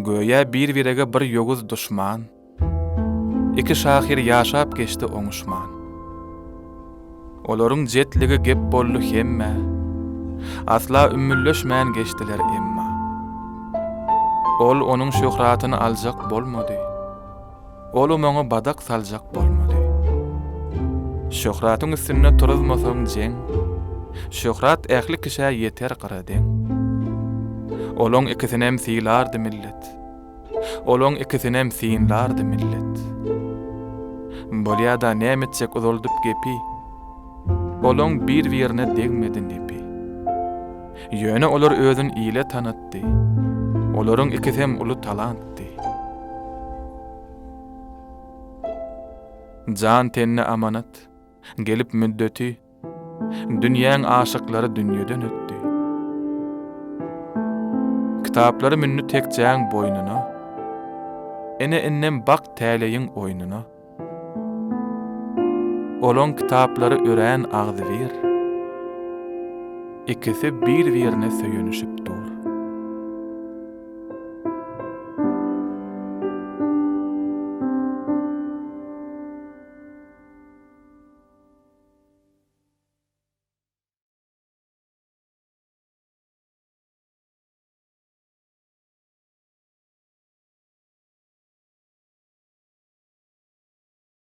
Göýe bir-birege bir ýoguz duşman. Iki şahir ýaşap geçdi oňuşman. Olaryň jetligi gep boldy hemme. Asla ümmülleşmän geçdiler emma. Ol onuň şöhratyny aljak bolmady. Ol oňa badak saljak bolmady. Şöhratyň üstünde turuzmasaň jeň. Şöhrat ähli kişä ýeter garadeň. Olaň ikisinem siýlardy millet. Olaň ikisinem siýinlardy millet. Bolýada nämetjek uzaldyp gepi. Olaň bir-birine degmedi nepi. Ýöne olar özün ýyle tanatdy. Olaryň ikisem uly talantdy. Jan tenne amanat, gelip müddeti, dünýäň aşyklary dünýeden ötdi. Kitaplary münni tekjäň boýnuna, ene ennem bak täleýiň oýnuna. Olaň kitaplary örän agzy bir, ikisi bir-birine söýünüşip dur.